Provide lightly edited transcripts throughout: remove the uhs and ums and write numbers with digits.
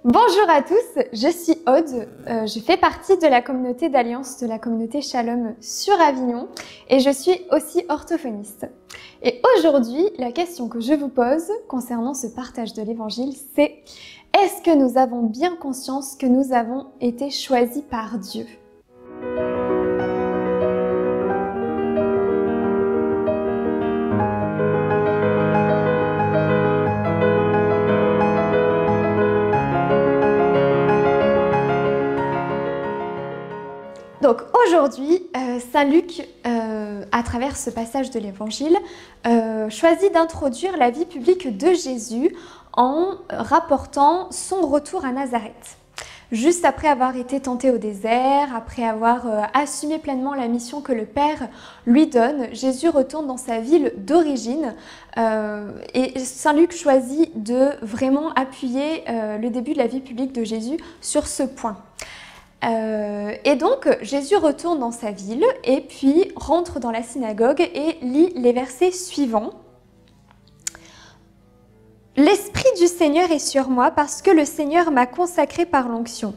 Bonjour à tous, je suis Aude, je fais partie de la communauté d'Alliance de la communauté Shalom sur Avignon et je suis aussi orthophoniste. Et aujourd'hui, la question que je vous pose concernant ce partage de l'Évangile, c'est est-ce que nous avons bien conscience que nous avons été choisis par Dieu ? Donc aujourd'hui, Saint Luc, à travers ce passage de l'Évangile, choisit d'introduire la vie publique de Jésus en rapportant son retour à Nazareth. Juste après avoir été tenté au désert, après avoir assumé pleinement la mission que le Père lui donne, Jésus retourne dans sa ville d'origine et Saint Luc choisit de vraiment appuyer le début de la vie publique de Jésus sur ce point. Et donc Jésus retourne dans sa ville et puis rentre dans la synagogue et lit les versets suivants. L'Esprit du Seigneur est sur moi parce que le Seigneur m'a consacré par l'onction.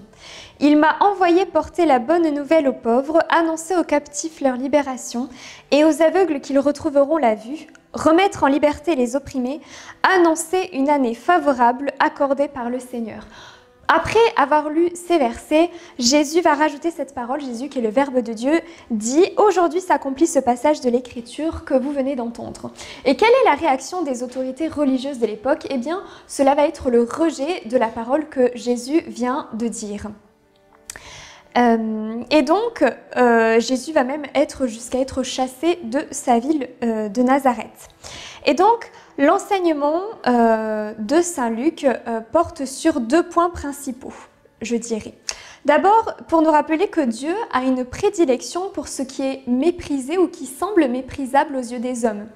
Il m'a envoyé porter la bonne nouvelle aux pauvres, annoncer aux captifs leur libération et aux aveugles qu'ils retrouveront la vue, remettre en liberté les opprimés, annoncer une année favorable accordée par le Seigneur. Après avoir lu ces versets, Jésus va rajouter cette parole, Jésus qui est le Verbe de Dieu, dit « Aujourd'hui s'accomplit ce passage de l'Écriture que vous venez d'entendre ». Et quelle est la réaction des autorités religieuses de l'époque ? Eh bien, cela va être le rejet de la parole que Jésus vient de dire. Et donc, Jésus va même être jusqu'à être chassé de sa ville de Nazareth. Et donc, l'enseignement de Saint Luc porte sur deux points principaux, je dirais. D'abord, pour nous rappeler que Dieu a une prédilection pour ce qui est méprisé ou qui semble méprisable aux yeux des hommes.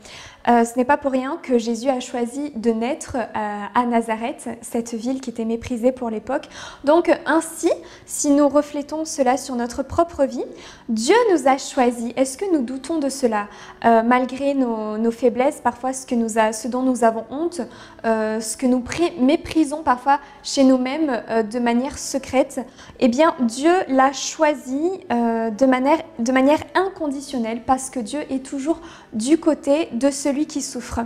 Ce n'est pas pour rien que Jésus a choisi de naître à Nazareth, cette ville qui était méprisée pour l'époque. Donc ainsi, si nous reflétons cela sur notre propre vie, Dieu nous a choisis. Est-ce que nous doutons de cela ? Malgré nos faiblesses, parfois ce dont nous avons honte, ce que nous méprisons parfois chez nous-mêmes de manière secrète, eh bien Dieu l'a choisi de manière inconditionnelle parce que Dieu est toujours du côté de celui qui souffre.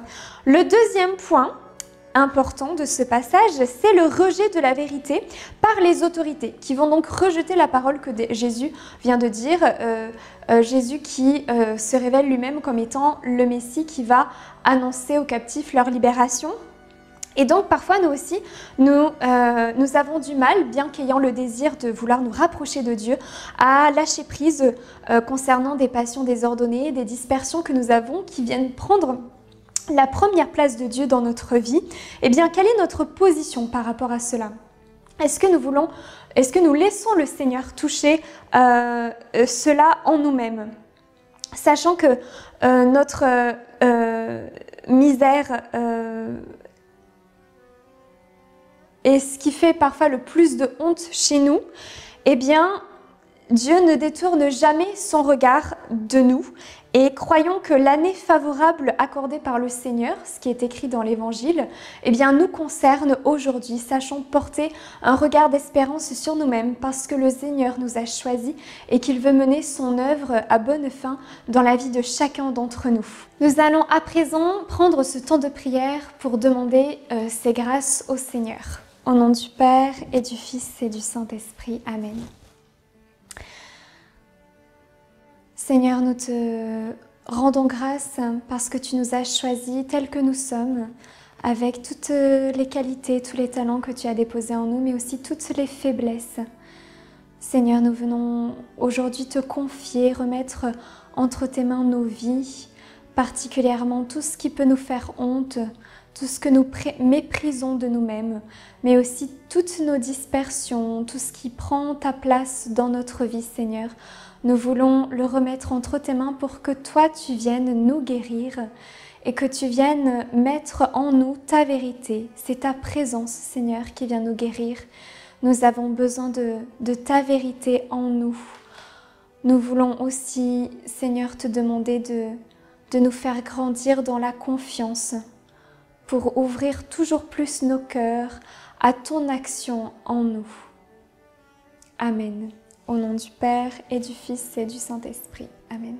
Le deuxième point important de ce passage, c'est le rejet de la vérité par les autorités qui vont donc rejeter la parole que Jésus vient de dire, Jésus qui se révèle lui-même comme étant le Messie qui va annoncer aux captifs leur libération. Et donc parfois nous aussi, nous avons du mal, bien qu'ayant le désir de vouloir nous rapprocher de Dieu, à lâcher prise concernant des passions désordonnées, des dispersions que nous avons qui viennent prendre la première place de Dieu dans notre vie. Eh bien, quelle est notre position par rapport à cela ? Est-ce que nous laissons le Seigneur toucher cela en nous-mêmes ? Sachant que notre misère et ce qui fait parfois le plus de honte chez nous, eh bien, Dieu ne détourne jamais son regard de nous et croyons que l'année favorable accordée par le Seigneur, ce qui est écrit dans l'Évangile, eh bien, nous concerne aujourd'hui. Sachons porter un regard d'espérance sur nous-mêmes parce que le Seigneur nous a choisis et qu'il veut mener son œuvre à bonne fin dans la vie de chacun d'entre nous. Nous allons à présent prendre ce temps de prière pour demander ses grâces au Seigneur. Au nom du Père et du Fils et du Saint-Esprit. Amen. Seigneur, nous te rendons grâce parce que tu nous as choisis tels que nous sommes, avec toutes les qualités, tous les talents que tu as déposés en nous, mais aussi toutes les faiblesses. Seigneur, nous venons aujourd'hui te confier, remettre entre tes mains nos vies, particulièrement tout ce qui peut nous faire honte, tout ce que nous méprisons de nous-mêmes, mais aussi toutes nos dispersions, tout ce qui prend ta place dans notre vie, Seigneur. Nous voulons le remettre entre tes mains pour que toi, tu viennes nous guérir et que tu viennes mettre en nous ta vérité. C'est ta présence, Seigneur, qui vient nous guérir. Nous avons besoin de ta vérité en nous. Nous voulons aussi, Seigneur, te demander de nous faire grandir dans la confiance pour ouvrir toujours plus nos cœurs à ton action en nous. Amen. Au nom du Père et du Fils et du Saint-Esprit. Amen.